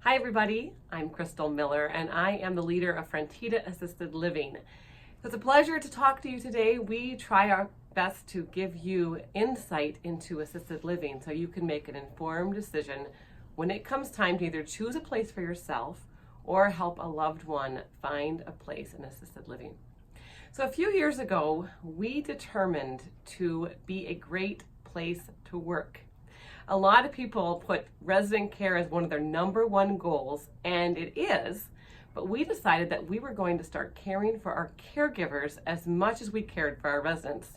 Hi everybody, I'm Crystal Miller and I am the leader of Frentita Assisted Living. It's a pleasure to talk to you today. We try our best to give you insight into assisted living so you can make an informed decision when it comes time to either choose a place for yourself or help a loved one find a place in assisted living. So a few years ago, we determined to be a great place to work. A lot of people put resident care as one of their number one goals, and it is, but we decided that we were going to start caring for our caregivers as much as we cared for our residents.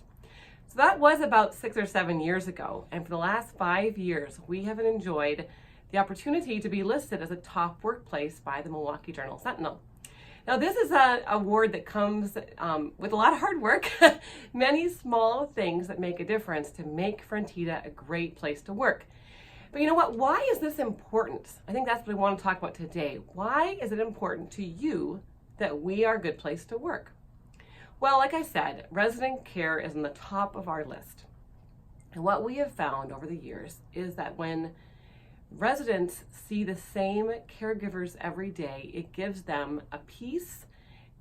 So that was about 6 or 7 years ago, and for the last 5 years, we have enjoyed the opportunity to be listed as a top workplace by the Milwaukee Journal-Sentinel. Now, this is an award that comes with a lot of hard work, many small things that make a difference to make Frentita a great place to work. But you know what? Why is this important? I think that's what we want to talk about today. Why is it important to you that we are a good place to work? Well, like I said, resident care is on the top of our list. And what we have found over the years is that when residents see the same caregivers every day, it gives them a peace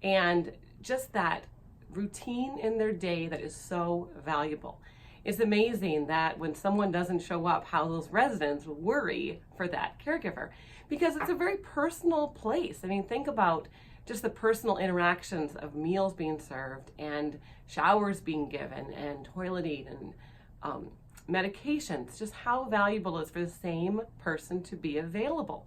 and just that routine in their day that is so valuable. It's amazing that when someone doesn't show up, how those residents worry for that caregiver because it's a very personal place. I mean, think about just the personal interactions of meals being served and showers being given and toileting and medications, just how valuable it is for the same person to be available.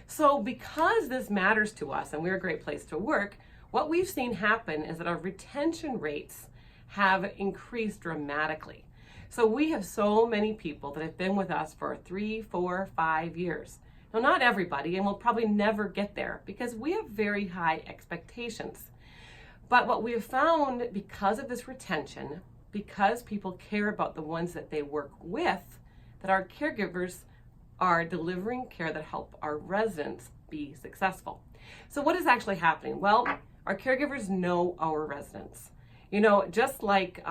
So because this matters to us and we're a great place to work, what we've seen happen is that our retention rates have increased dramatically. So we have so many people that have been with us for 3, 4, 5 years. Now, not everybody, and we'll probably never get there because we have very high expectations. But what we have found because of this retention, because people care about the ones that they work with, that our caregivers are delivering care that help our residents be successful. So what is actually happening? Well, our caregivers know our residents. You know, just like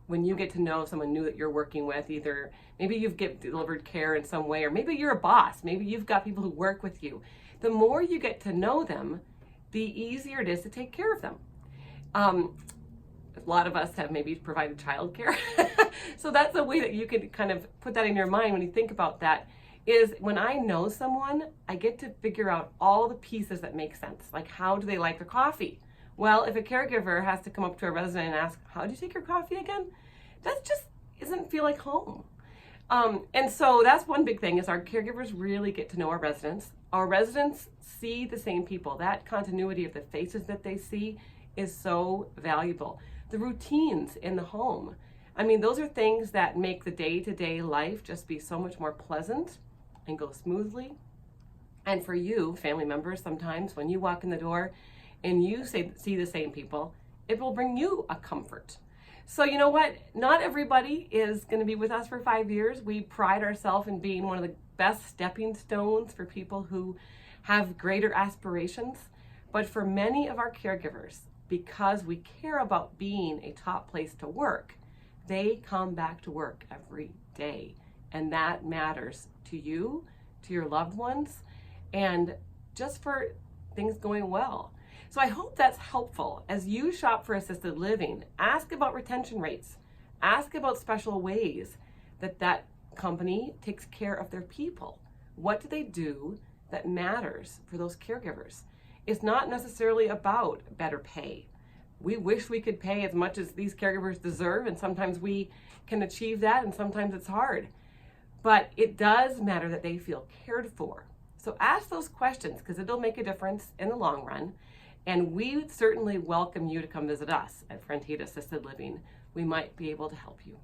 when you get to know someone new that you're working with, either maybe you've delivered care in some way, or maybe you're a boss, maybe you've got people who work with you. The more you get to know them, the easier it is to take care of them. A lot of us have maybe provided childcare. So that's a way that you could kind of put that in your mind when you think about that, is when I know someone, I get to figure out all the pieces that make sense. Like, how do they like their coffee? Well, if a caregiver has to come up to a resident and ask, how do you take your coffee again? That just doesn't feel like home. And so that's one big thing, is our caregivers really get to know our residents. Our residents see the same people. That continuity of the faces that they see is so valuable. The routines in the home. I mean, those are things that make the day-to-day life just be so much more pleasant and go smoothly. And for you, family members, sometimes when you walk in the door and you see the same people, it will bring you a comfort. So you know what? Not everybody is going to be with us for 5 years. We pride ourselves in being one of the best stepping stones for people who have greater aspirations. But for many of our caregivers, because we care about being a top place to work, they come back to work every day. And that matters to you, to your loved ones, and just for things going well. So I hope that's helpful. As you shop for assisted living, ask about retention rates. Ask about special ways that that company takes care of their people. What do they do that matters for those caregivers? It's not necessarily about better pay. We wish we could pay as much as these caregivers deserve, and sometimes we can achieve that, and sometimes it's hard. But it does matter that they feel cared for. So ask those questions, because it'll make a difference in the long run. And we would certainly welcome you to come visit us at Frentita Assisted Living. We might be able to help you.